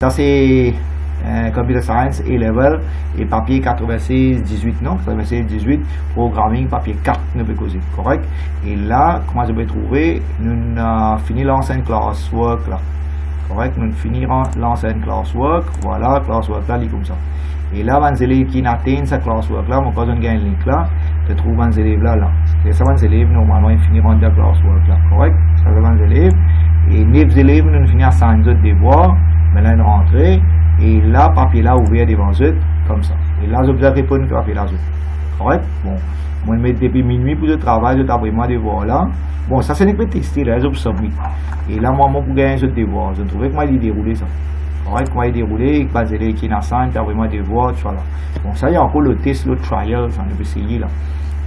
Ça c'est Computer Science A-Level et papier 96-18, non 96-18, Programming, papier 4, nous peut causer, correct? Et là, comment je peux trouver? Nous avons fini l'ancienne classwork là, correct? Nous finirons l'ancienne classwork, voilà, classwork là, il est comme ça. Et là, les élèves qui n'atteignent cette classwork là, mon cousin gagne un link là, tu trouves les élèves là, là. Et ça, les élèves, normalement, ils finiront de la classwork là, correct? Ça, c'est les élèves. Et 9 élèves, nous finissons à 5 autres devoirs. Maintenant, une rentrée, et là, papier là ouvert devant eux, comme ça. Et là, je vais répondre à papier là. Correct? Bon, moi, je mets depuis minuit pour le travail, je après moi devoir là. Bon, ça, c'est une petite texte, là, je submit. Et là, moi, pour gagner ce devoir, je trouvais comment il déroulait ça. Correct? Comment il déroulait, basé les qui n'a 5, tu as vraiment devoir, tu vois là. Bon, ça, il y a encore le test, le trial, ça, on peut essayer là.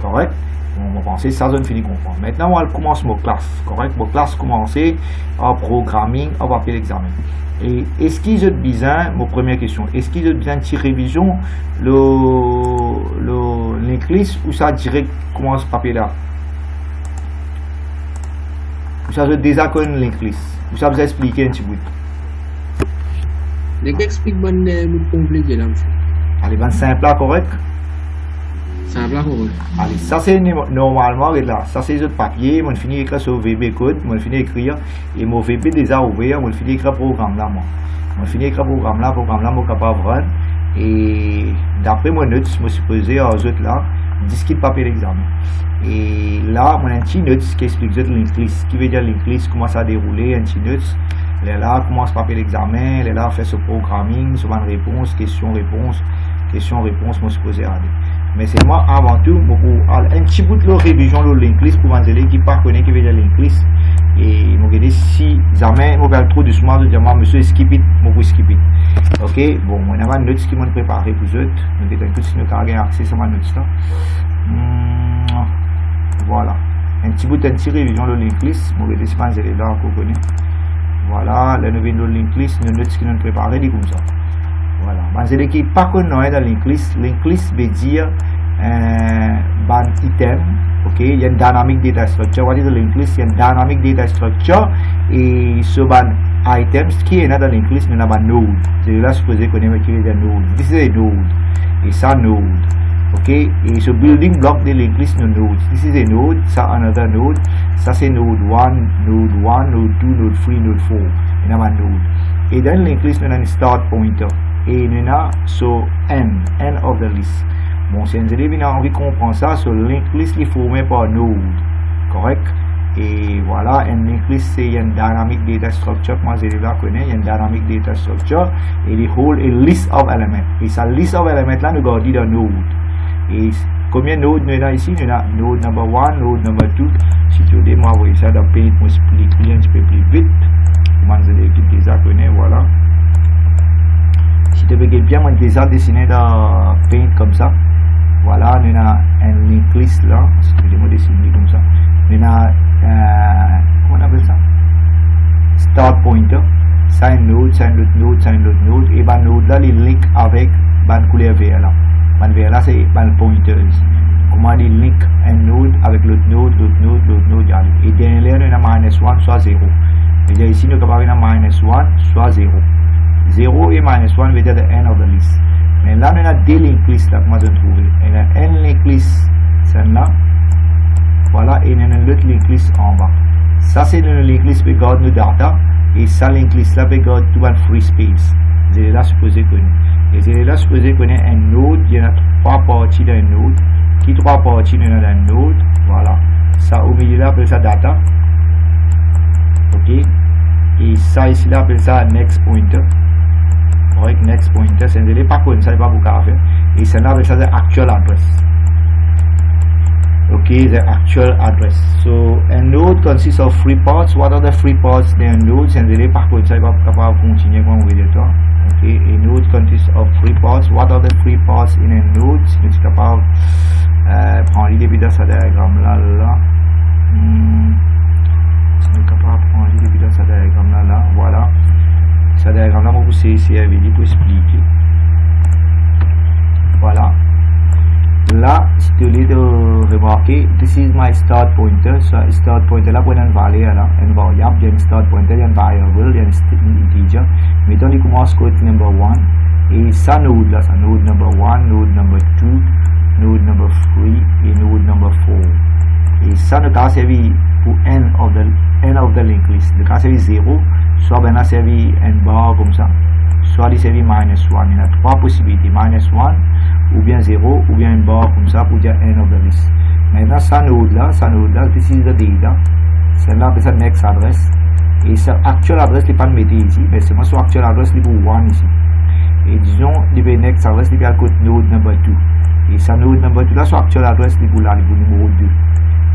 Correct? On va penser ça, je finis comprendre. Maintenant, on commence mon classe. Correct? Mon classe commencer en programming, on va appeler l'examen. Et est-ce qu'ils ont besoin, ma première question, est-ce qu'ils ont besoin de tirer révision l'inclus ou ça direct commence papier là? Ou ça je désacorde l'inclus? Ou ça vous expliquer un petit bout? Les gars expliquent bon compliqué là, monsieur. Allez, ben simple là, correct? Simple là, correct. Allez, ça c'est normalement, là, ça c'est le papier, on finit écrire sur VB code, on finit écrire, et mon VB déjà ouvert, on finit écrire programme là, moi. On finit écrire programme là, moi capable de run, et d'après mon note, je me suis posé aux autres là, discuter papier l'examen. Et là, mon un petit note qui explique l'inclus, ce qui veut dire l'inclus, comment ça a déroulé, un petit note. Là, commence papier l'examen, là, fait ce programming, sur une réponse, question-réponse, moi je suis posé à aller. Mais c'est moi avant tout, un petit bout de la révision de l'inclus pour les élèves qui ne connaissent pas qui veut dire l'inclus. Et je vais si jamais je vais trop doucement, je vais dire, monsieur, skip it, je vais skip it. Ok, bon, on a une note qui m'a préparé pour eux. Nous avons tout si nous avons accès à ma note là. Voilà. Un petit bout de révision de l'inclus, je vais si les élèves là qu'on connaît. Voilà, la nouvelle de l'inclus, nous notes qui nous préparé, dit comme ça. Voilà. Mais les qui pas connu dans l'inclus veut dire ban item. Ok, il y a une dynamic data structure. What is l'inclus? Il y a une dynamic data structure et ce ban items qui est dans l'inclus, nous avons un node. C'est là supposé qu'on ait qui est un node. This is a node et ça node. Ok, et ce building block de l'inclus nous node. This is a node, ça another node. Ça c'est node 1, node 1, node 2, node 3, node 4. Il y a un node. Et dans l'inclus, nous avons un start pointer. Et nous avons so end of the list. Bon, si vous avez envie de comprendre ça, so l'inclus est formé par node, correct? Et voilà, un inclus c'est une dynamic data structure, moi je l'ai connais, il y a une dynamic data structure, et il hold a list of elements. Et sa list of elements là, nous gardons dans node. Et combien de nodes nous avons ici? Nous avons node number 1, node number 2. Si tu veux, moi, vous ça dans Paint, moi expliquer un petit peu plus vite. Moi je l'ai déjà connais, voilà. Si tu veux bien, moi déjà dessiné dans Paint comme ça. Voilà, nous avons un linked list là. Excusez-moi de dessiner comme ça. Nous avons comment on appelle ça? Start pointer. Ça un node, ça un autre node, ça un autre node. Et ben node là, les link avec ban couleur vert là. Ban vert là, c'est ban pointers. Comment les link un node avec l'autre node, l'autre node, l'autre node. Et derrière, nous avons -1 soit 0. Et ici, nous avons -1 soit 0. 0 et -1 veut dire the end of the list. Mais là, nous avons deux linked lists là que moi je trouve. Il y a un linked list, celle-là. Voilà, et il y a une autre linked list en bas. Ça, c'est une linked list qui garde nos data. Et ça, linked list là, qui garde tout un free space. C'est là supposé qu'on ait. Et c'est là supposé qu'on ait un node. Il y en a 3 parties dans un node. Qui 3 parties dans un node. Voilà. Ça, au milieu là, appelle ça data. Ok. Et ça, ici là, appelle ça next pointer. Correct, next pointer, c'est un pas comme ça, il n'y a pas beaucoup à faire. Et c'est là, ça c'est actual address. Ok, the actual address. So, a node consists of 3 parts. What are the 3 parts in a node? C'est un pas comme ça, il va pas capable de continuer comme vous voyez toi. Ok, a node consists of 3 parts. What are the 3 parts in a node? Si vous êtes capable de prendre l'idée de ce diagramme là. Si vous êtes capable de prendre l'idée de ce diagramme là. Voilà. Ce diagramme là, c'est pour expliquer. Voilà. là, si tu veux remarquer, this is my start pointer. So, start pointer là pour une valeur là, une variable, il y a une start pointer, il y a une variable, il y a une integer. Mettons, il commence code number 1. Et ça node là, ça node number 1, node number 2, node number 3 et node number 4. Et ça ne peut servir pour end of the linked list. Le cas servir 0, soit bien servir un bar comme ça, soit il servir minus 1. Il y a trois possibilités, minus 1, ou bien 0, ou bien un bar comme ça pour dire end of the list. Maintenant, ça node là, this is the data. Celle-là, c'est next address. Et ça, actual address, il n'est pas de mettre ici, mais c'est moi sur actual address, il est pour 1 ici. Et disons, il next address, il est à côté node number 2. Et ça node number 2 là, sur actual address, il est pour là, il est pour numéro 2.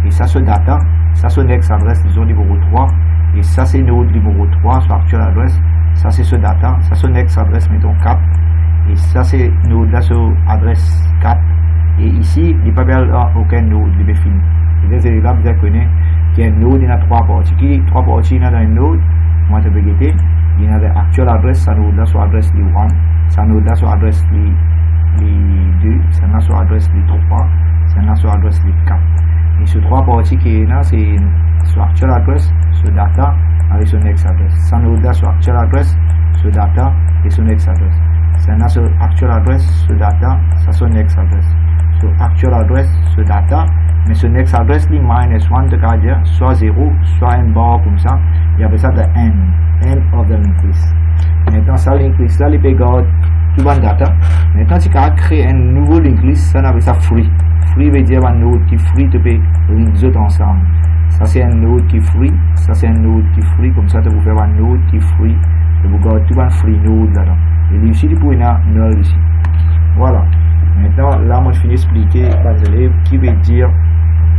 Et ça, c'est data, ça, c'est next address, disons numéro 3. Et ça, c'est node numéro 3 sur actual address. Ça, c'est ce data, ça, c'est next address, mettons 4. Et ça, c'est node là sur adresse 4. Et ici, il n'y a pas bien aucun node, il est fini. Et là, vous avez connu qu'il y a un node, il y a 3 parties. 3 parties, il y a dans un node, moi, je vais guetter. Il y a l'actual address, ça node là sur adresse 1, ça node là sur adresse 2, ça là sur adresse 3, ça là sur adresse 4. Et ce 3 parties qui est là, c'est sur actual address, sur data, avec son next address. Ça node là sur actual address, sur data et son next address. Ça là sur actual address, sur data, ça son next address. Sur actual address, sur data, mais ce next address, li minus 1 de dire soit 0, soit un bar comme ça. Il y avait ça de end of the linked list. Maintenant, ça linked list là, il peut garder tout le data. Maintenant, si tu as créé un nouveau linked list, ça appelle ça free. Free veut dire un node qui est free, tu peux link les autres ensemble. Ça c'est un node qui est free, ça c'est un node qui est free, comme ça tu peux faire un node qui est free, tu peux garder tout un free node là-dedans. Et ici, tu peux avoir null ici. Voilà. Maintenant, là, moi je finis d'expliquer aux élèves qui veut dire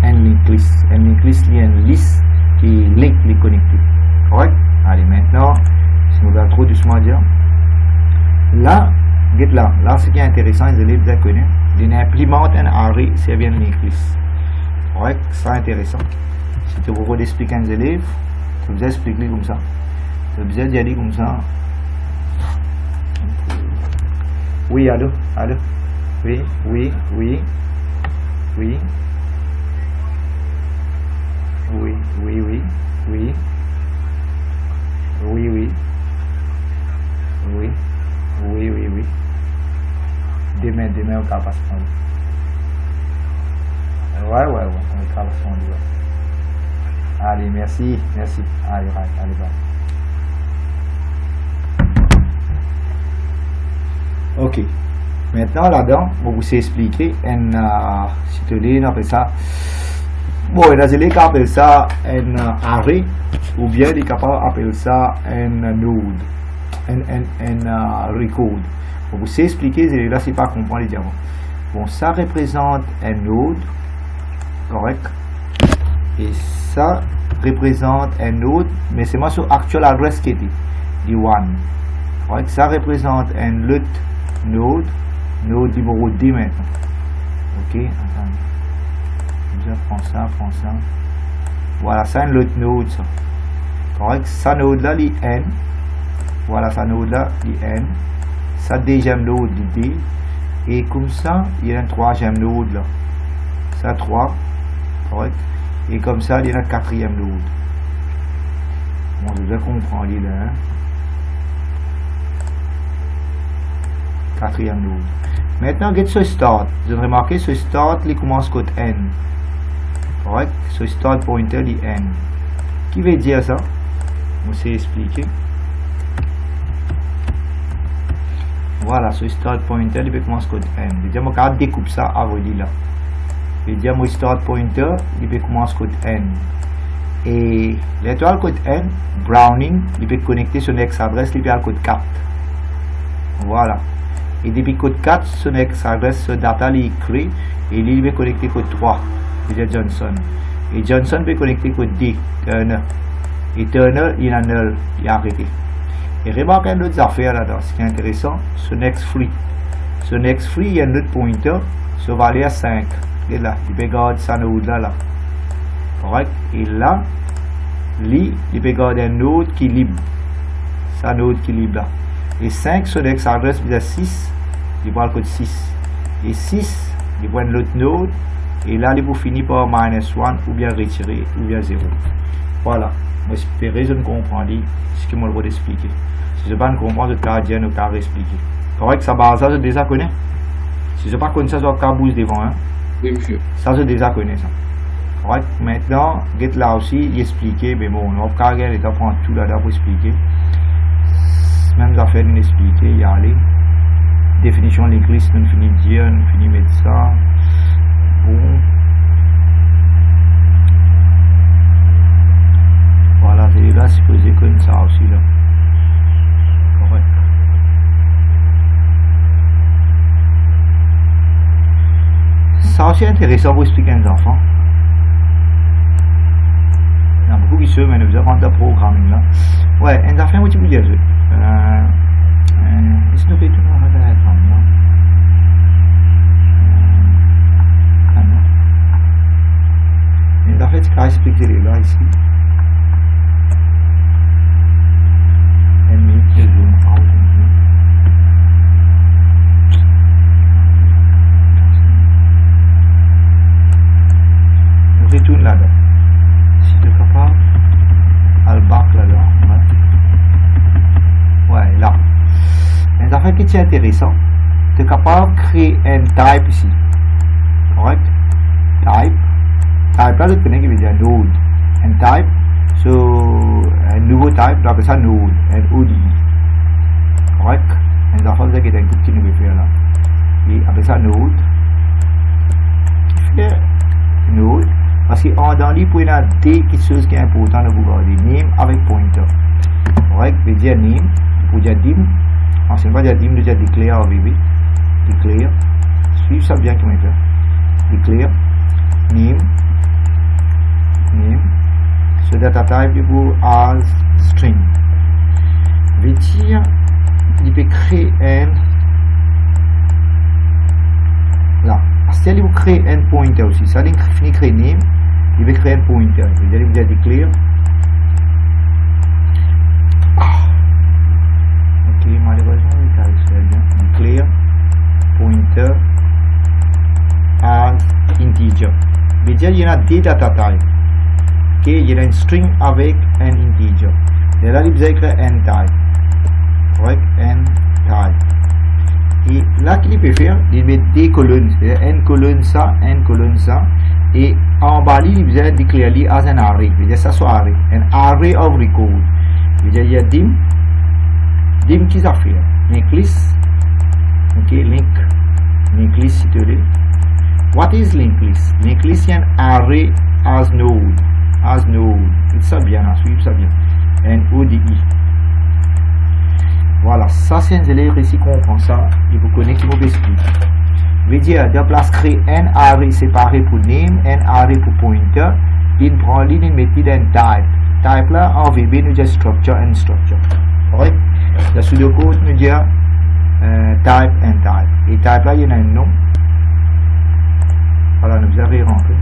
un linked list. Un linked list, c'est une liste qui link les connectés. Correct? Allez, maintenant, si on va trop doucement dire, là, là, ce qui est intéressant, les élèves bien connus, ils implémentent un array servir une linked list. Correct? C'est intéressant. Si tu veux expliquer aux élèves, tu peux expliquer comme ça. Tu peux dire comme ça. Oui, allô? Oui. Oui. Oui. Oui. Demain, on va pas se prendre. Ouais, on va pas se prendre. Allez, merci. Allez, bye. Ok. Maintenant, là-dedans, on vous expliquer si tu veux, on appelle ça. Bon, il y a des gens qui appellent ça un array, ou bien les capables appellent ça un node, un record. Pour vous expliquer, là, c'est pas comprendre les diamants. Bon, ça représente un node, correct? Et ça représente un node, mais c'est moi sur actual address qui est dit, one. Correct? Ça représente un autre node numéro 10 maintenant. Ok, attendez. Je prends ça. Voilà, ça un autre node, ça. Correct? Ça node là, il n. Voilà, ça node là, il n. Ça deuxième node, il d. Et comme ça, il y a un troisième node là. Ça 3. Correct? Et comme ça, il y a un quatrième node. Bon, je vais comprendre là. Quatrième node. Maintenant, get ce start. Vous avez remarqué, ce start, il commence code n. Correct? Ce start pointer, il n. Qui veut dire ça? On s'est expliqué. Voilà, ce start pointer, il commence code n. Je veux dire, je vais découper ça à vous dire là. Je veux dire, mon start pointer, il commence code n. Et l'étoile code n, Browning, il peut connecter sur next adresse, il peut à code 4. Voilà. Et depuis code 4, ce next adresse, ce data, il crée, et il peut connecter code 3, c'est Johnson. Et Johnson peut connecter code D, Turner. Et Turner, il a null, il a arrêté. Et remarquez une autre affaire là-dedans, ce qui est intéressant, ce next free. Ce next free, il y a un autre pointer, ce valeur 5. Et là, il peut garder ça là. Correct? Et là, il peut garder un node qui est libre. Ça node qui est libre là. Et 5, ce next adresse, il y a 6, il va le code 6. Et 6, il prend l'autre note, et là, il vous finir par -1, ou bien retirer, ou bien 0. Voilà. J'espère que je comprends ce que je vais expliquer. Si je ne comprends pas, je vais dire, je vais expliquer. Correct, ça base, ça, je déjà connais. Si je ne connais pas ça, je vais bouger devant. Hein. Oui, monsieur. Ça, je déjà connais ça. Correct. Maintenant, là aussi, il expliquer, mais bon, on va pas regarder, il prend tout là-dedans pour expliquer. Même ça fait nous expliquer, y aller. Définition de l'église, nous finissons de dire, nous finissons de mettre ça. Bon. Voilà, c'est là, supposé comme ça aussi là. Correct. Ça aussi intéressant pour expliquer aux enfants. Il y a beaucoup qui se mais nous avons un programming là. Ouais, un enfant, où tu peux dire ça? Est-ce que nous retournons à la femme là? Un enfant, tu peux expliquer les là ici. Je retourne là-dedans. Si tu es capable, à le bac là-dedans. Ouais, là. Un affaire qui est intéressant. Tu es capable de créer un type ici. Correct? Type. Type là, je connais qui veut dire node. Un type. So, un nouveau type, on appelle ça node, N-O-D-E. Correct? Un enfant qui est un petit nous faire là. Et appelle ça node. Qui fait node? Parce que dans l'île, il y a des choses qui sont importantes de vous garder. Name avec pointer. Correct? Je veux dire name, pour dire dim. Ensuite, on va dire dim, je veux dire declare au bébé. Declare. Suivez ça bien comme ça. Declare. Name. Name. So data type equal as string. Je veux dire, il peut créer un. Là. Si il veut créer un pointer aussi, ça veut dire créer name, il veut créer un pointer. Il veut dire declare. Ok, malheureusement, il est declare pointer as integer. Il veut dire il y a des data types. Ok, il y a une string avec un integer. Et là, il veut écrire n type. Correct? N type. Et là, qu'il peut faire, il met des colonnes, c'est-à-dire n colonne ça, et en bas, il veut déclarer as an array, il veut dire ça soit array, an array of record. Il veut dire, il y a dim qui ça fait, link list, ok, link list, si tu veux. What is link list? Link list, c'est un array as node, c'est ça bien, suivre ça bien, N-O-D-E. Voilà, ça c'est un élève ici qu'on comprend ça, et vous connaissez qui vous explique. Je veux dire, de place créer un array séparé pour name, un array pour pointer, il prend l'une et met un type. Type là, en VB, nous dit structure and structure. Correct? Là, sous le code, nous dit type and type. Et type là, il y en a un nom. Voilà, nous avons rentré.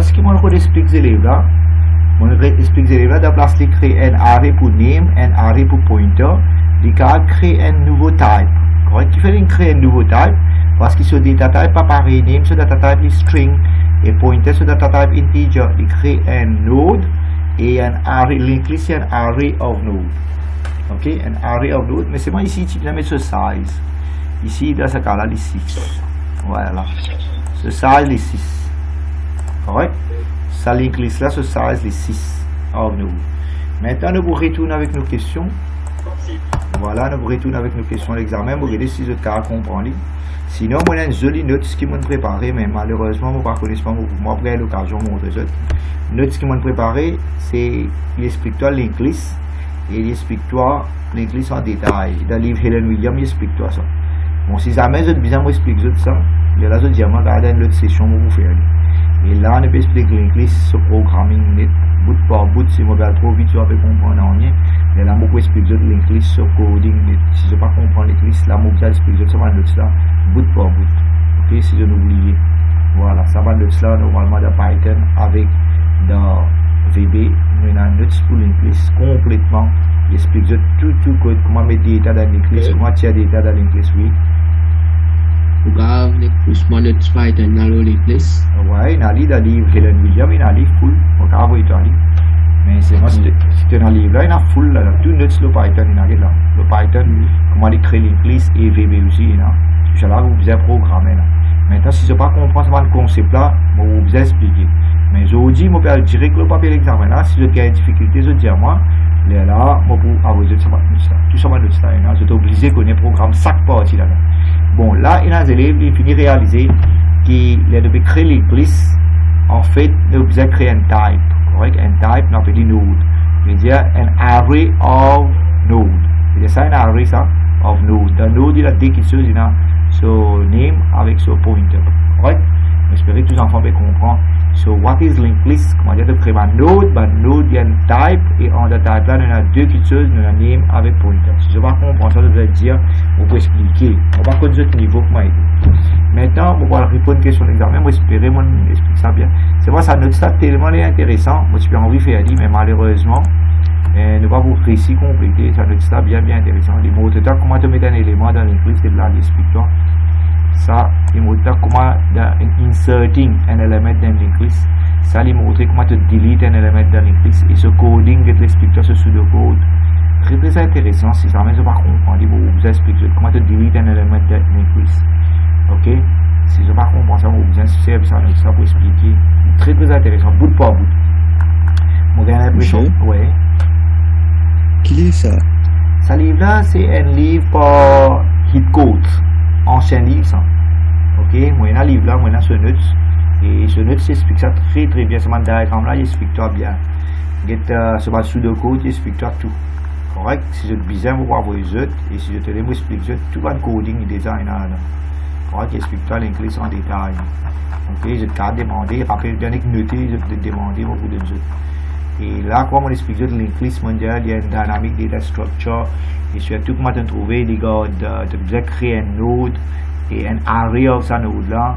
Ce qui m'a expliqué aux élèves là, de place de créer un array pour name, un array pour pointer, il créer un nouveau type. Correct? Il fait créer un nouveau type parce que ce data type pas pareil, name ce data type est string et pointer ce data type integer. Il crée un node et un array, link list c'est un array of node. Ok? Un array of node, mais c'est moi ici, tu peux mettre ce size. Ici, dans ce cas-là, les 6. Voilà. Ce size, les 6. Correct? Ça link list là, ce size les 6 of node. Maintenant, nous retournons avec nos questions. Voilà, nous retournons avec nos questions à l'examen. Vous regardez si je comprends. Sinon, moi, j'ai une jolie note qui m'a préparé, mais malheureusement, je ne connais pas. Moi, après l'occasion, je montrer ça. Note qui m'a préparé, c'est il explique-toi link list et il explique-toi link list en détail. Dans le livre Helen Williams, il explique-toi ça. Bon, si jamais je besoin m'explique ça, là, je dis à moi, regardez une autre session pour vous faire. Et là, on peut expliquer l'inclis sur programming net, bout par bout, si je vais trop vite, je vais comprendre rien. Mais là, je peux expliquer l'inclis sur coding net. Si je ne vais pas comprendre l'inclis, là, je vais expliquer sur ma note là, bout par bout. Ok, si je n'oublie. Voilà, ça va note là, normalement, dans Python, avec dans VB, on a notes pour l'inclis complètement. J'explique tout code, comment mettre des états dans l'inclis, comment tirer des états dans l'inclis, oui. Vous avez plus de Python dans l'inclis. Ouais, il y a des livres Helen Williams, il y a des livres full, on va avoir Italie. Mais c'est moi, si tu as un livre là, il y a full là, tout notes le Python, il y a là. Le Python, comment il crée l'inclis et VB aussi, il y a. C'est là où vous avez programmé là. Maintenant, si je ne comprends pas le concept là, je vais vous expliquer. Mais je vous dis, je vais direct le papier l'examen là, si je ai une difficulté, je dis à moi, là, je vais avoir tout ça, je suis obligé de connaître le programme chaque partie là. Bon, là, il y a des élèves qui finissent de réaliser qu'ils doivent créer l'inclis. En fait, ils doivent créer un type. Correct? Un type, on appelle node. C'est-à-dire un array of node. C'est-à-dire ça, un array ça, of node. Dans node, il y a des choses, il y a son name avec son pointer. Correct? J'espère que tous les enfants peuvent comprendre. So, what is linked list? Comment dire de créer un node? Node, il y a un type, et en le type là, il y a deux choses, il y a un name avec pointer. Si je ne vais pas comprendre ça, je vais dire, on peut expliquer. On va pas connaître ce niveau pour m'aider. Maintenant, on va répondre à une question d'examen. Moi, j'espère que je explique ça bien. C'est vrai, ça note ça tellement intéressant. Moi, j'ai envie de faire dire, mais malheureusement, ne pas vous réussir compléter. Ça note ça bien intéressant. Les mots total, comment tu mets un élément dans l'inclis, c'est de là, l'explique-toi. Ça, il montre comment inserting un élément dans l'inclis. Ça, il montre comment tu delete un élément dans l'inclis. Et ce coding, il explique ce pseudocode. Très intéressant. Si ça ne m'a pas comprendre, il vous explique comment tu delete un élément dans l'inclis. Ok? Si je ne pas comprendre ça, vous insistez ça pour expliquer. Très intéressant. Bout par bout. Mon gars, l'impression. Ouais. Qui est ça? Ce livre-là, c'est un livre par Hitcode. Ancien livre, ça. Ok, moi, il y a un livre là, moi, il y a ce note. Et ce note, explique ça très bien. Ce diagramme là, il explique toi bien. Ce pseudocode, il explique toi tout. Correct? Si je te bizarre, vous pouvez voir les autres. Et si je te les explique tout le coding et design là. Correct? Il explique toi l'inclis en détail. Ok, je te demander, rappelle bien que noter, je te demander beaucoup de autres. Et là, comme on explique l'inclis mondial, il y a une dynamique data structure. Et surtout, comment tu trouves les gars de créer un node et un array of ce node là.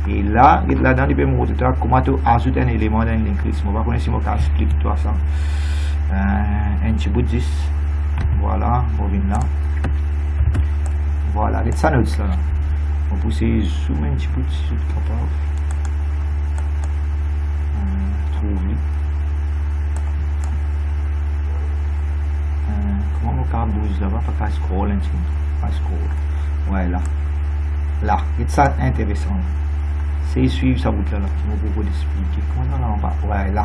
Et là, là-dedans, il peut montrer comment tu ajoutes un élément dans l'inclis. On va connaître si on explique toi ça. Un petit bout de 10. Voilà, on vient là. Voilà, les ça nodes là. On peut essayer de zoomer un petit peu si je suis capable. Trouver. Comment mon câble bouge là-bas, pas qu'à scroll un petit peu. Pas scroll. Ouais, là. Là, c'est ça intéressant. C'est suivre ça bout là, qui m'a beaucoup d'expliquer. Comment on a en bas? Ouais, là.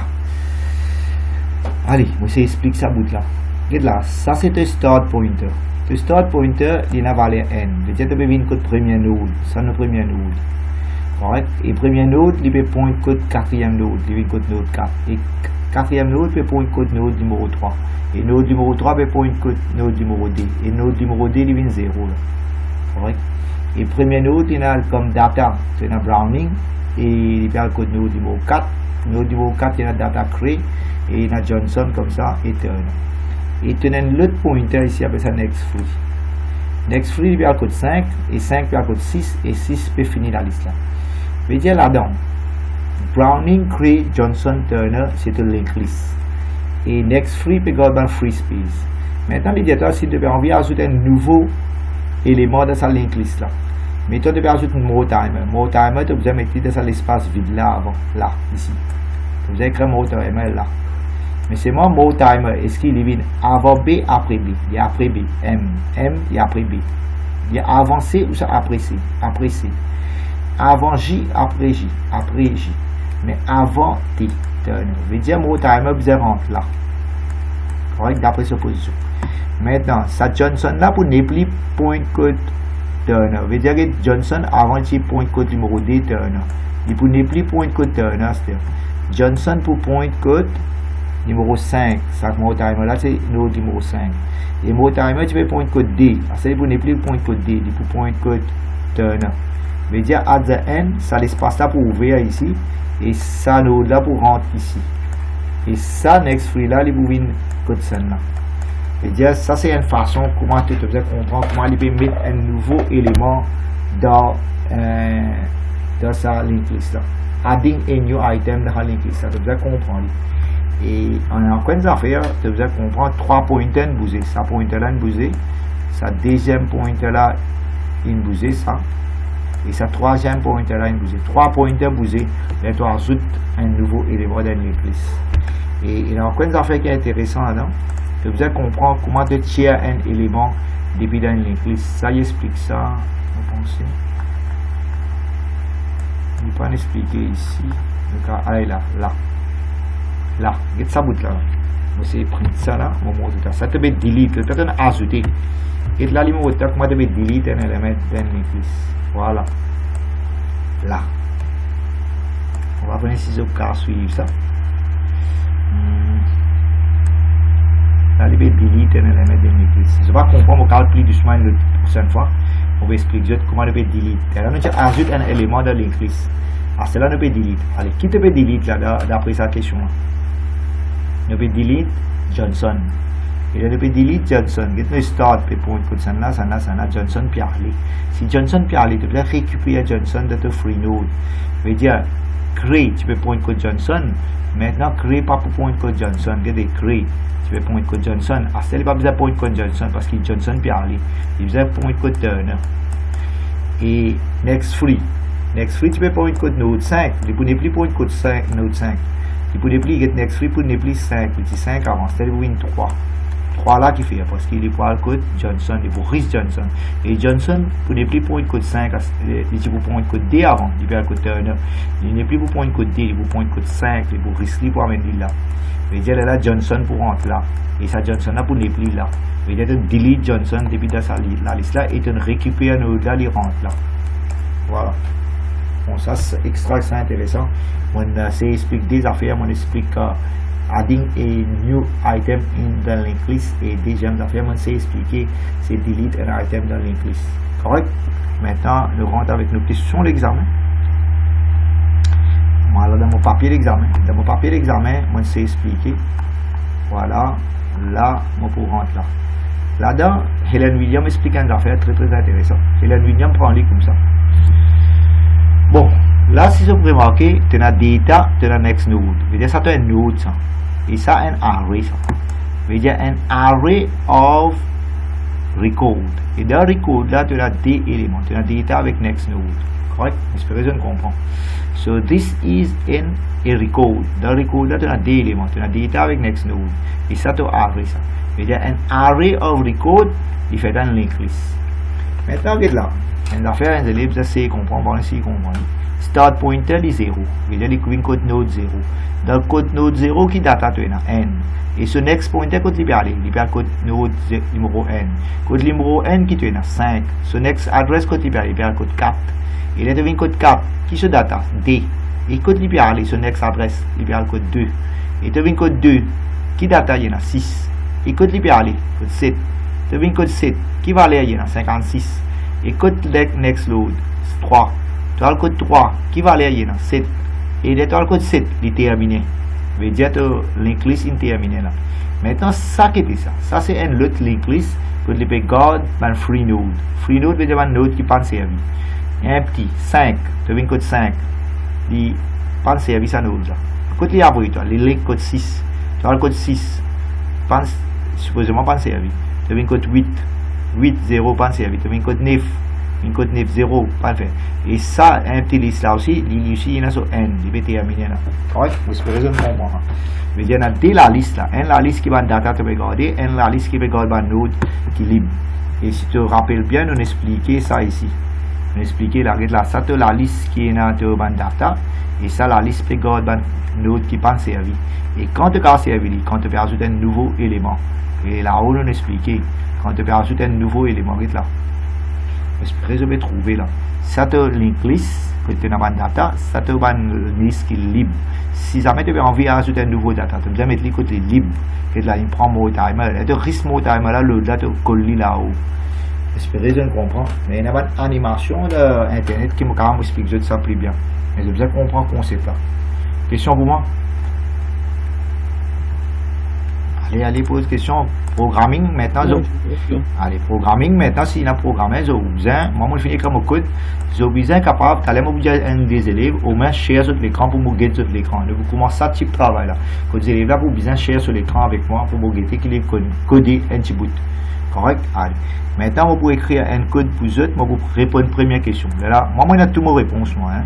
Allez, moi c'est explique ça bout là. Regarde là, ça c'est un start pointer. Le start pointer, il a une valeur n. C'est-à-dire que tu peux venir code premier node. Ça c'est le premier node. Correct? Et premier node, il peut point code quatrième node. Il vient code node 4. Et quatrième node peut point code node numéro 3. Et node numéro 3 peut point code node numéro D. Et node numéro D, il vient 0 là. Correct? Et premier node, il a comme data, c'est un Browning. Et il a le code node numéro 4. Node numéro 4, il a data crée. Et il a Johnson comme ça, et turn. Et tu as l'autre pointer ici, avec ça next free. Next free, il a le code 5. Et 5, il a le code 6. Et 6 peut finir la liste là. Je vais dire là-dedans. Browning, crée, Johnson, Turner, c'est un linked list. Et next free peut garder dans free space. Maintenant, l'éditeur, si tu veux envie d'ajouter un nouveau élément dans sa linked list là. Mais tu devais ajouter un more timer. More timer, tu vas mettre dans l'espace vide là avant, là, ici. Vous avez écrit more timer là. Mais c'est moi more timer. Est-ce qu'il est avant B, après B? Il y a après B. M et après B. Il y a avant C ou ça après C? Après C. Avant J, après J. Après J. Mais avant T. Turner. Je veux dire more timer, vous rentre là. Correct? D'après cette position. Maintenant, ça Johnson là pour n'est plus point code Turner. Je veux dire que Johnson avant c'est point code numéro D Turner. Il pour n'est plus point code Turner. Johnson pour point code numéro 5. Ça mot timer là c'est node numéro 5. Et mot timer tu veux point code D. C'est pour n'est plus point code D. Il pour point code Turner. veut dire at the end, ça l'espace là pour ouvrir ici, et ça node là pour rentrer ici. Et ça, next free là, il vous code scène là. Et dire ça c'est une façon comment tu te comprendre comment il peut mettre un nouveau élément dans sa linked list là. Adding a new item dans la linked list là, tu dois comprendre. Et en quoi de affaires, tu dois comprendre 3 pointers bougés. Ça pointer là bougé, ça deuxième pointer là bougé ça. Et sa troisième pointer là bougé. 3 pointers bougés, là tu ajoutes un nouveau élément dans la linked list. Et en quoi de affaires qui est intéressant là-dedans, tu dois comprendre comment tu tiens un élément depuis dans une linked list. Ça y explique ça, vous pensez? Je ne vais pas l'expliquer ici. Donc, allez là, regarde ça bout là. Je vais prendre ça là, ça te met delete, tu peux ajouter. Et là, comment tu peux delete un élément dans une linked list. Voilà. Là. On va prendre ici au cas suivre ça. Là, il va delete un élément de linked list. Je vais comprendre, on va plus doucement la prochaine fois. On va expliquer comment on peut delete. Là, on ajoute un élément de linked list. Alors, cela on peut delete. Allez, qui te peut delete là d'après cette question? On peut delete Johnson. Et là, on peut delete Johnson. On start pour une code ça Johnson Pierre. Si Johnson Pierre, tu peux récupérer Johnson de ton free node. Ça veut dire, créer, tu peux prendre une code Johnson. Maintenant, créer pas pour une code Johnson. Regardez, créer. Tu veux prendre une code Johnson. Ah, c'est pas besoin de prendre une code Johnson parce qu'il Johnson Pierre. Il besoin de prendre une code Turner. Et next free. Next free, tu peux prendre une code node 5. Tu peux ne plus prendre une code 5, node 5. Tu peux ne plus get next free pour ne plus 5. Il dit 5 avant. C'est-à-dire vous une 3. 3 là qui fait parce qu'il est pour le code Johnson. Il est pour Rhys Johnson. Et Johnson, pour ne plus prendre une code 5, il dit pour prendre une code D avant. Il peut le code Turner. Il n'est plus pour prendre une code D. Il pour prendre une code 5. Il pour Rhys pour amener là. Il veut dire là Johnson pour rentrer là. Et ça Johnson là pour ne plus là. Il veut dire delete Johnson depuis dans la liste là et tu récupères node là, il rentre là. Voilà. Bon, ça c'est extra intéressant. On explique des affaires, on explique adding a new item in the linked list et deuxième affaire, on sait expliquer c'est delete un item dans linked list. Correct? Maintenant, nous rentrons avec nos questions d'examen. Voilà, dans mon papier d'examen. Dans mon papier d'examen, on sait expliquer. Voilà, là, on peut rentrer là. Là-dedans, Helen Williams explique une affaire très intéressante. Helen Williams prend les comme ça. Bon, là, si vous remarquez, tu as data, tu as next node. Ça veut dire ça, tu as un node, ça. Et ça, un array, ça. Ça veut dire un array of record. Et dans record, là, tu as des éléments. Tu as data avec next node. Correct? J'espère que je comprends. So, this is in a record. Dans record, là, tu as des éléments. Tu as data avec next node. Et ça, tu as array, ça. Ça veut dire un array of record, il fait dans linked list. Maintenant, regarde là. Une affaire, un élève, ça c'est comprendre, ici, comprendre. Start pointer est 0. Il y a le code node 0. Dans le code node 0, qui data tu as n. Et ce next pointer, quand il peut aller, il peut aller code node numéro n. Code numéro n qui tu as 5. Ce next address, quand il peut aller, il peut aller code 4. Il est devenu code 4. Qui se data? D. Et quand il peut aller, ce next address, il peut aller code 2. Et devenu code 2. Qui data? Il y en a 6. Et quand il peut aller, code 7. Devenu code 7. Qui va aller? Il y en a 56. Et code next load 3. Tu as le code 3 qui va aller à 7. Et tu as le code 7 il est terminé. Ça veut dire que linked list est terminé là. Maintenant, ça qui est ça. Ça c'est un autre linked list que tu peux garder dans free node. Free node veut dire un node qui ne pas servi. Un petit 5. Tu as un code 5. Il ne pas servi sa node là. Quand tu as tu as le link code 6. Tu as le code 6. Supposément pas servi. Tu as un code 8. 8, 0, pas servi. Tu as une code 9. Une code 9, 0, pas fait. Et ça, un petit liste là aussi, il y a sur N. Il peut terminer là. Correct? Vous espérez que je comprends. Mais il y en a deux la liste là. Un la liste qui va data te regarder. Un la liste qui regarde la node qui est libre. Et si tu te rappelles bien, on expliquait ça ici. On expliquait là. Ça, c'est la liste qui est dans la data. Et ça, la liste qui regarde la node qui n'est pas servi. Et quand tu as servi, quand tu peux ajouter un nouveau élément. Et là-haut, on expliquait. Quand tu peux ajouter un nouveau élément, là. J'espère que je vais trouver là. Ça te linked list, que tu as dans data, ça te va une liste qui est libre. Si jamais tu as envie d'ajouter un nouveau data, tu peux mettre le côté libre. Et là, il prend mon timer. Et tu risques mon timer là, l'autre là, tu colles là-haut. J'espère que je comprends. Mais il y a une animation d'internet qui m'explique ça plus bien. Mais je besoin de comprendre le concept là. Question pour moi? Allez, pose question. Programming maintenant. Allez, programming maintenant, s'il y a un programme, j'ai besoin, moi, je finis comme code, j'ai besoin capable, d'aller un des élèves, au moins, share sur l'écran pour me guider sur l'écran. Donc, vous commencez ça type de travail là. Quand les élèves là, vous besoin share sur l'écran avec moi pour me guider qu'il est codé un petit bout. Correct? Allez. Maintenant, vous pouvez écrire un code pour eux, moi, vous répondre à la première question. Là, moi, j'ai toutes mes réponses, moi. Hein.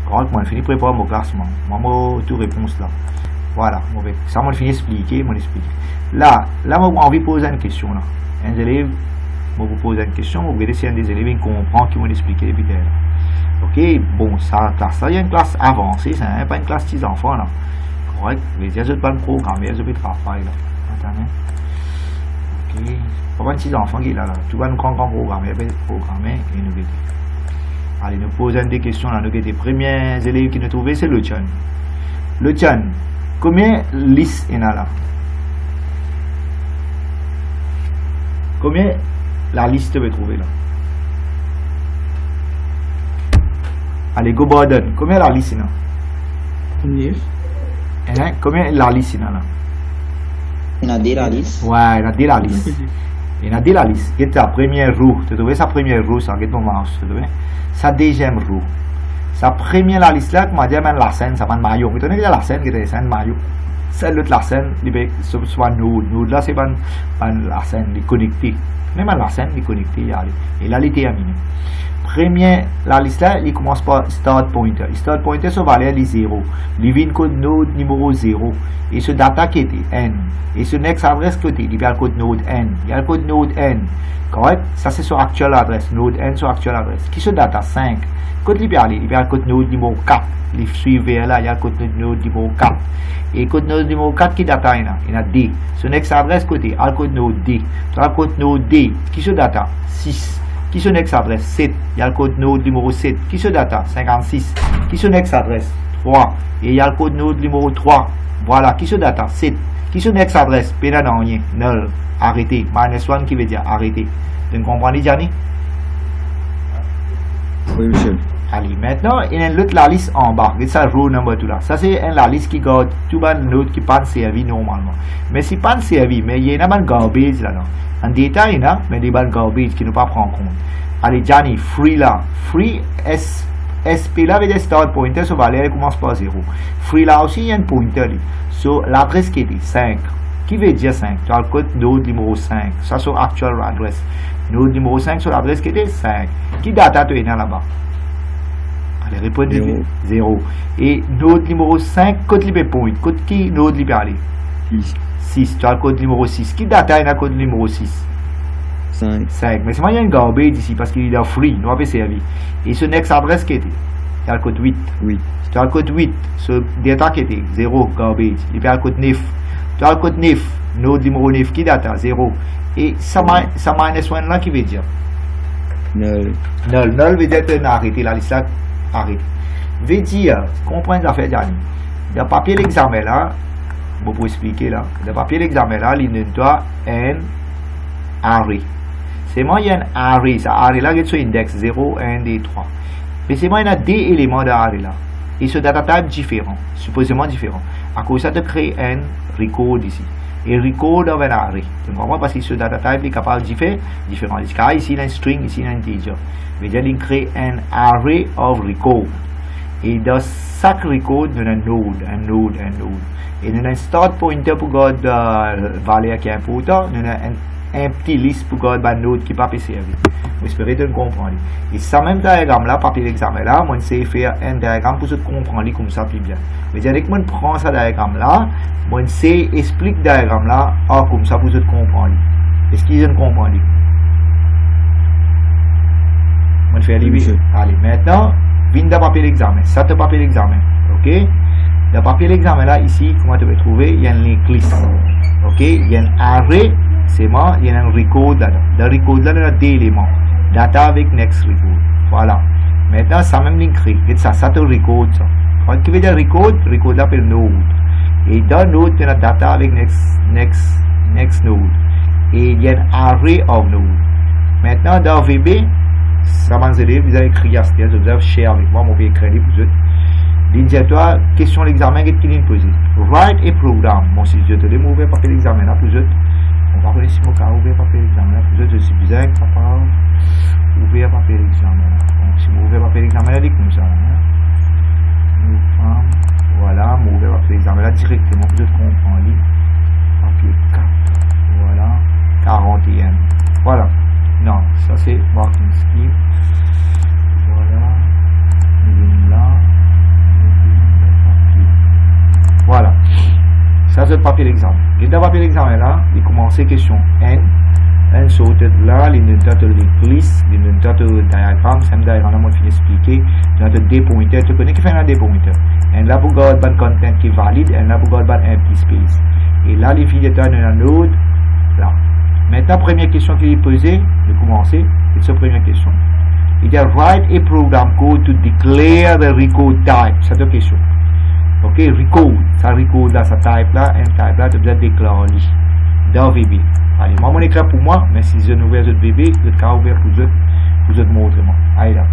Correct? Moi, je finis de préparer mon classement. Moi, j'ai toutes les réponses là. Voilà, ça m'a fini d'expliquer, Là, moi, j'ai envie de poser une question. Là. Un élève, moi, vous pose une question, vous regardez si un des élèves comprend qui m'a expliqué depuis là. Ok, bon, ça, classe, il y a une classe avancée, c'est hein, pas une classe petits enfants, là. Correct, mais il y a pas de programme, il y a pas de travail, là. Attendez. Ok, pas de petits enfants qui est là, Tout va nous grand programme, il y a pas de programme, et nous regardez. Allez, nous posons des questions, là. Nous regardez les premiers élèves qui nous trouvent, c'est le Tchan. Le Tchan. Combien de listes il y a là? Combien la liste tu veux trouver là? Allez, go Borden. Combien la liste il y a? 9. Combien la liste il y a là? Il y a la liste. Ouais, il y a la liste. Il y a la liste. C'est la première roue. Tu trouves sa première roue, ça? Regarde ton mouse. Sa deuxième roue. Sa première la liste là, comment dire, la scène, ça va de maillot. Vous tenez la scène qui est la scène maillot. Celle de la scène, soit node. Node là, c'est pas la scène, les connectés. Même la scène, les connectés, et là, il est terminé. Premier, la liste là, il commence par start pointer. Start pointer, ça va aller 0. Il vient code node numéro 0. Et ce data qui était n. Et ce next adresse côté, il y a le code node n. Il y a le code node n. Correct? Ça, c'est sur actuelle adresse. Node n sur actuelle adresse. Qui se data 5. Code il y a le code node numéro 4. Il suit vers là, il y a le code node numéro 4. Et le code node numéro 4 qui data, il y a D. Ce next adresse côté, il y a le code node D. Tu as le code node D. Qui se data 6. Qui se next adresse 7. Il y a le code node numéro 7. Qui se data 56. Qui se next adresse 3. Et il y a le code node numéro 3. Voilà. Qui se data 7. Qui se next adresse pédale dans rien. Null. Arrêtez. Minus 1 qui veut dire arrêtez. Vous comprenez, Gianni? Oui, monsieur. Allez, maintenant, il y a la liste en bas. C'est ça, row number 2 là. Ça, c'est la liste qui garde tout le node qui pas servi normalement. Mais si pas servi, mais il y a un garbage là. En détail, il y a mais des garbage qui ne pas prendre en compte. Allez, Gianni, free là. Free SP là veut dire start pointer, so valeur elle commence par 0. Free là aussi, il y a un pointer. So, l'adresse qui est 5. Qui veut dire 5? Tu as le code node numéro 5. Ça, c'est actual address. Node numéro 5 sur l'adresse qui est 5. Qui data tu es là-bas? Allez, répondez 0. Et node numéro 5, code libre point. Code qui node libre aller? 6. Tu as le code numéro 6. Qui data est le code numéro 6? 5. Mais c'est moi, il y a un garbage ici parce qu'il est free. Nous avons servi. Et ce next adresse qui était? Il y a le code 8. Oui. Tu as le code 8. Ce data qui était 0 garbage. Il y a le code 9. Tu as le code 9. Node numéro 9 qui data 0. Et ça minus 1 là qui veut dire? Null. Null veut dire que arrêter la liste là. Arrête. Veut dire, comprenez l'affaire Gianni. Le papier l'examen là, je vais vous expliquer là. Le papier l'examen là, il donne toi un array. C'est moi, il y a un array. Ça array là, il y a sur index 0, 1, 2, 3. Mais c'est moi, il y a des éléments d'array là. Et ce data type différent, supposément différent. À cause de ça, tu crées un record ici. Et record dans un array. Tu comprends? Parce que ce data type est capable de faire différent. Ici, il y a un string, ici, il y a un integer. Mais il crée un array of record. Et dans chaque record, nous avons un node. Et nous avons un start pointer pour garder la valeur qui est importante. Nous avons un petit liste pour garder le node qui n'est pas servi. J'espère que vous comprenez. Et ce même diagramme là, papier d'examen là, moi, je sais faire un diagramme pour que vous compreniez comme ça plus bien. Mais dès que je prends ce diagramme là, moi, je sais expliquer le diagramme là, comme ça pour que vous compreniez. Est-ce que vous comprenez? On fait allez, maintenant, viens de papier d'examen. Ça, c'est papier d'examen. Ok? Le papier d'examen là, ici, comment tu peux trouver? Il y a une linked list. Ok? Il y a un array, c'est moi, il y a un record là-dedans. Le record là, il y a des éléments. Data avec next record. Voilà. Maintenant, ça même linké. Ça, c'est un record. Quand tu veux dire record, record là, c'est node. Et dans node, il y a data avec next node. Et il y a un array of node. Maintenant, dans VB, ça m'a aidé, vous avez écrit à ce que vous avez share avec moi, mon vais écrire pour vous. Dis-toi, question de l'examen, qu'est-ce qu'il est posé? Write a program. Bon, si je te dis, vous ouvrir papier l'examen là pour vous. On va regarder si mon cas ouvrir papier l'examen là pour vous. Je suis bien capable d'ouvrir papier l'examen. Donc, si vous ouvrez papier l'examen là, comme ça. Voilà, vous ouvrez papier l'examen là directement, vous comprenez. Papier 4. Voilà, 41. Voilà. Non, ça c'est marking scheme. Voilà. Là. Voilà. Ça c'est le papier d'examen. Et dans le papier d'examen là, il commence question N. N sorted là, l'indicateur de list, l'indicateur diagramme, c'est un diagramme que je vais expliquer. L'indicateur D pointer, tu connais qui fait un D pointer. Et là pour garder le content qui est valide, et là pour garder un empty space. Et là, les filles étaient dans un node là. Maintenant, première question qui est posée, de commencer, c'est cette première question. Il dit write a program code to declare the recode type. C'est la question. Ok, recode. Ça recode là, ça type là, un type là, tu dois déclarer dans VB. Allez, moi, mon écrit pour moi, mais si je n'ouvre le VB, je vais ouvrir pour vous montrer. Allez là.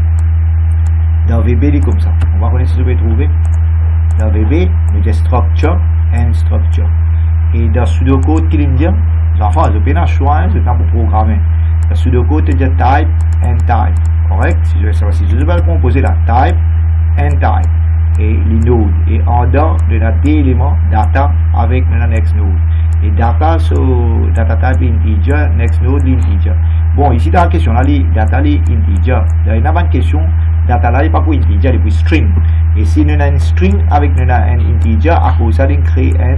Dans VB, il est comme ça. On va connaître si je vais trouver. Dans VB, nous avons structure and structure. Et dans pseudocode, qu'il dit, enfin, je peux pas choix, je peux pour programmer. Dans pseudocode, il dit type and type. Correct? Si je vais composer la type and type. Et les nodes. Et en dedans, il y a des éléments data avec le next node. Et data sur data type integer, next node integer. Bon, ici dans la question, là, data est integer. Il y a une question, data là n'est pas pour integer, il est pour string. Et si nous avons une string avec un integer, à cause de ça, on crée un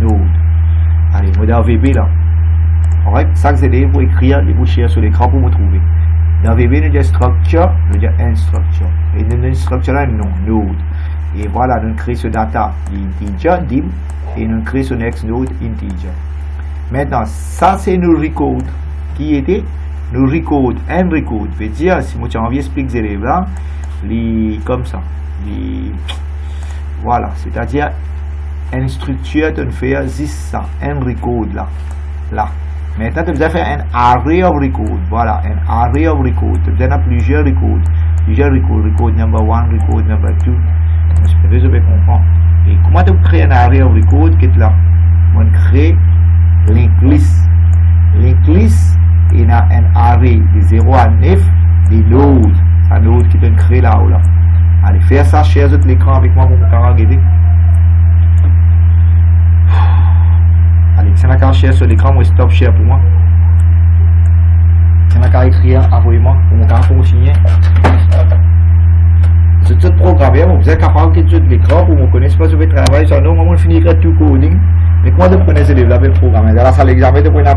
node. Allez, moi dans VB là. Correct? Ça c'est pour écrire, les bouchées sur l'écran pour me trouver. Dans VB, nous avons structure, nous avons un structure. Et nous avons une structure là, non, node. Et voilà, nous créons ce data integer, dim, et nous créons ce next node integer. Maintenant, ça c'est nos recode. Qui était? Nos recode, un recode. Veut dire, si moi j'ai envie d'expliquer les élèves là, comme ça. Voilà, c'est-à-dire, une structure, tu fais ça, un recode là. Là. Maintenant, tu vas faire un array of record. Voilà, un array of record. Tu vas faire plusieurs records. Record number 1, record number 2. J'espère que vous avez compris. Et comment tu crées un array of record qui est là? On crée linked list. Linked list, il y a un array de 0 à 9 des nodes. C'est un node qui est créé là ou là. Allez, faire ça, share l'écran avec moi pour vous regarder. Allez, si on a qu'à share sur l'écran, moi stop share pour moi. Si on a qu'à écrire, envoyez-moi pour mon carton pour signer. C'est tout programmé, vous êtes capable de tout l'écran pour me connaître pas sur votre travail. Ça, non, moi, je finis tout coding. Mais comment vous connaissez les labels programmés? Dans la salle d'examen, vous prenez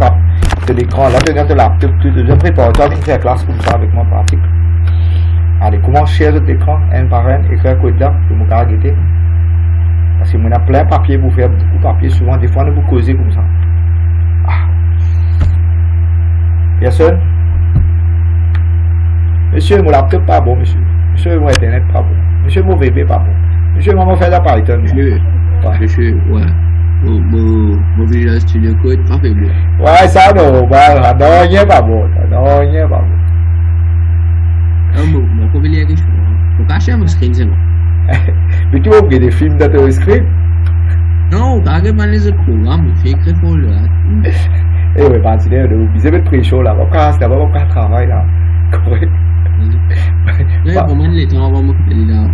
de l'écran, là, vous regardez laptop, je prépare, tu vas faire classe comme ça avec moi pratique. Allez, comment share votre écran, un par un, écrire code là pour me garder. Parce que moi, on a plein de papier pour faire beaucoup de papier. Souvent, des fois, on vous causer comme ça. Ah. Personne? Monsieur, mon laptop pas bon, monsieur. Monsieur, mon internet pas bon. Monsieur, mon VB pas bon. Monsieur, maman fait la Python. Monsieur, ouais. Mon Visual Studio Code pas fait bon. Ouais, ça non, bah, non, il n'est pas bon. Non, il n'est pas bon. Mon pauvre lié quelque chose. Faut cacher mon screen, c'est bon. Mais tu vas regarder des films dans ton screen? Non, regarde pas les autres programmes, il fait écrire pour le. Eh oui, bah, tu sais, vous avez pris chaud là. On va travailler là. Correct. Là, pour moi, les temps, on va m'occuper là.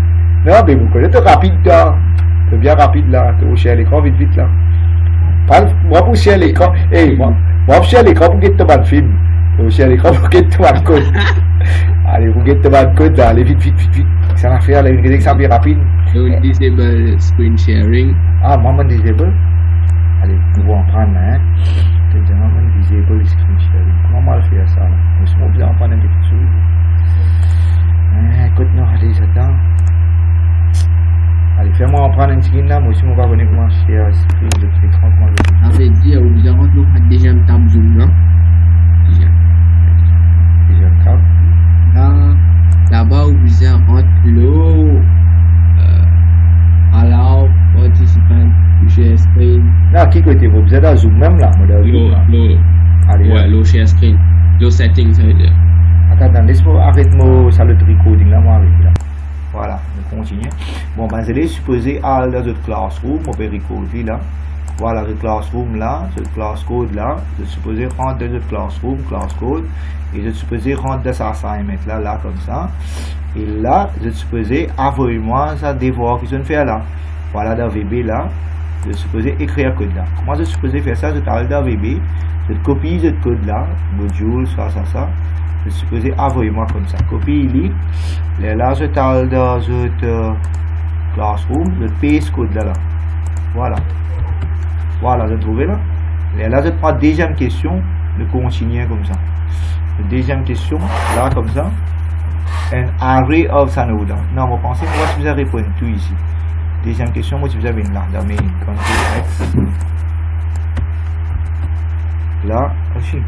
Non, mais vous connaissez rapide là. C'est bien rapide là. Tu vas chercher l'écran vite là. Moi, pour chercher l'écran. Eh, moi, pour chercher l'écran pour guetter ton film. Tu vas chercher l'écran pour guetter ton code. Allez, vous guettez ton code là. Allez, vite. Ça va faire une rédaction bien rapide. Donc, disable screen sharing. Ah, moi, disable. Allez, nous allons en prendre là. C'est vraiment disable screen sharing. Comment on va faire ça là? Nous sommes bien en prendre un petit truc. Écoute, non, allez, j'attends. Allez, fais-moi en prendre un screen là. Moi aussi, on va venir comment share screen de l'écran. Ça veut dire, vous avez déjà un tab zoom là. Déjà un tab. Là-bas, vous avez l'eau, allow participant to share screen. Là, qui côté vous êtes dans Zoom même là, L'eau. Allez, ouais, l'eau share screen. le setting, ça veut dire. Attends, laisse-moi arrêter ça le recording là, moi arrête là. Voilà, on continue. Bon, ben, je vais supposer à dans notre classroom, on peut recorder là. Voilà le classroom là, ce class code là. Je vais supposer rentrer dans notre classroom, class code. Et je vais supposer rentrer dans sa assignment là, comme ça. Et là, je vais supposer envoyer-moi ça devoir que je viens de faire là. Voilà dans VB là. Je vais supposer écrire code là. Comment je vais supposer faire ça? Je vais aller dans VB. Je vais copier ce code là, module, ça. Je vais supposer envoyer-moi comme ça. Copie il et là, je vais aller dans notre classroom. Je vais payer ce code là. Voilà. Voilà, je trouve là. Et là, je prends la deuxième question. Je continue comme ça. La deuxième question, là, comme ça. An array of ça node. Non, moi, pensez, moi, si vous avez répondu tout ici. Deuxième question, moi, si vous avez là, dans mes contrôles X. Là, aussi,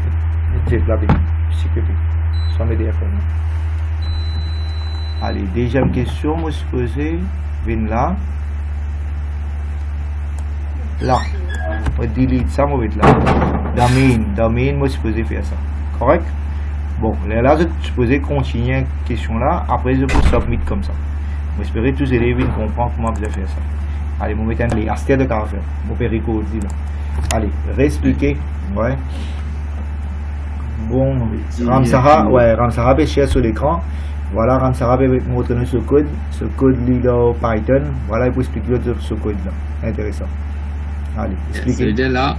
je vais là, sans me dire comment. Allez, deuxième question, moi, supposé, venir là. Là, on delete ça, on va mettre là. Domain, moi, supposé faire ça. Correct? Bon, là, je supposé continuer la question là. Après, je peux submit comme ça. J'espère que tous les élèves comprennent comment vous faire ça. Allez, on va mettre les astères de caractère. On peut recorder là. Allez, réexpliquer. Ouais. Bon, Ramsara peut share sur l'écran. Voilà, Ramsara peut montrer ce code. Ce code là, Python. Voilà, il peut expliquer ce code là. Intéressant. Allez, expliquez. C'est là,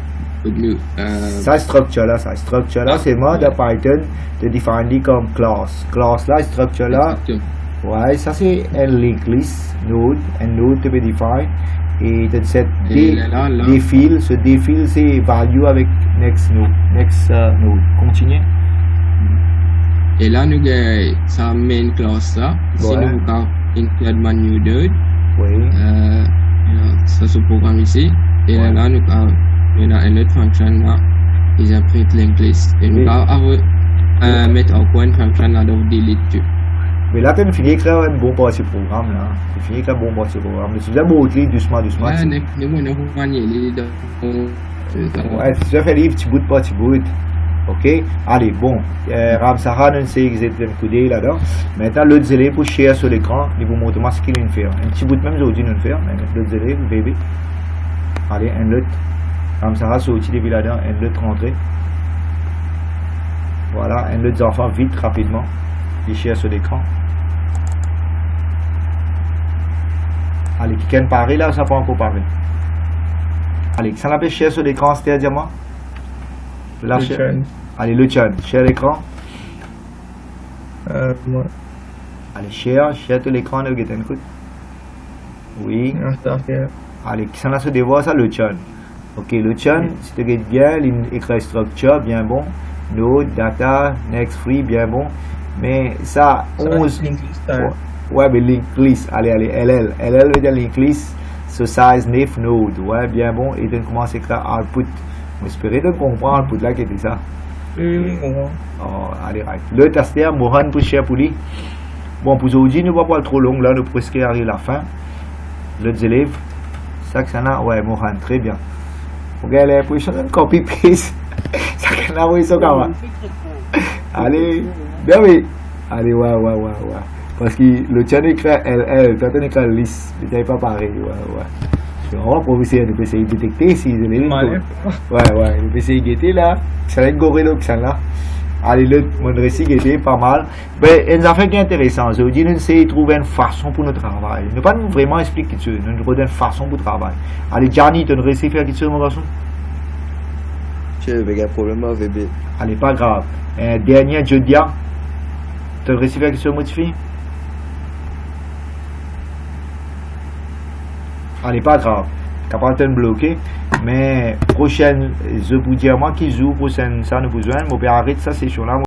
ça structure là, c'est moi de Python de définir comme class. Class là, structure là. Ouais, ça c'est un linked list node, un node to be defined. Et de cette défile, ce défile c'est value avec next node. Continue. Et là, nous avons sa main class là. Si nous avons include new node. Oui. Ça se programme ici. Et là, nous avons une autre fonction là. Ils ont pris linked list. Et nous avons mettre encore une fonction là de delete. Mais là, tu as fini d'écrire un bon parti programme là. Tu as fini d'écrire un bon parti programme. Mais tu dois montrer doucement. Ouais, nous avons gagné. Ouais, tu vas faire livre, tu bout par tu bout. Ok, allez, bon, Ramsara ne sait exactement coder là-dedans. Maintenant, l'autre élève pour share sur l'écran, il vous montre ce qu'il vient de faire. Un petit bout même aujourd'hui, nous faire, mais l'autre élève, bébé. Allez, un autre. Ramsara sorti depuis là-dedans, un autre rentré. Voilà, un autre enfant vite, rapidement. Il share sur l'écran. Allez, qui can parler là, ça peut encore parler. Allez, ça l'appelle share sur l'écran, c'est-à-dire moi? Là, allez, le chat, share l'écran. Allez, share tout l'écran, le get un coup. Oui. Allez, qui s'en a se dévoile ça, le chat. Ok, le chat, si tu regardes bien, l'écran structure, bien bon. Node, data, next free, bien bon. Mais ça, 11. Ouais, mais link list, allez, LL veut dire link list, ce size 9 node, ouais, bien bon. Et donc, commence à écrire output. J'espère de comprendre pour là qui était ça. Oh, allez, right. Le taster, Mohan pour share pour lui. Bon, pour aujourd'hui, nous ne va pas trop long, là, nous presque arriver à la fin. Les élèves, ça que ça a, ouais, Mohan, très bien. Regardez, pour changer un copy-paste, ça que là, oui, ça va. Allez, bien oui. Allez, ouais. Parce que le chat écrit LL, toi, tu écris list, mais tu pas pareil, ouais. On va essayer de essayer de détecter si les élèves. Ouais, de essayer de guetter là. Ça va être gorille ça là. Allez, le mon récit guetter pas mal. Ben, une affaire qui est intéressante. Je dis, nous essayons de trouver une façon pour notre travail. Ne pas nous vraiment expliquer quelque chose. Nous trouver une façon pour travailler. Allez, Gianni, tu as réussi à faire quelque chose, mon garçon? J'ai un problème avec VB. Allez, pas grave. Dernier, Jodia. Tu as réussi à faire quelque chose, modifié? Allez, pas grave, capable de bloquer, mais prochaine, je vous dis à moi qui joue, prochaine, ça nous besoin, mon père arrête ça, c'est sur là.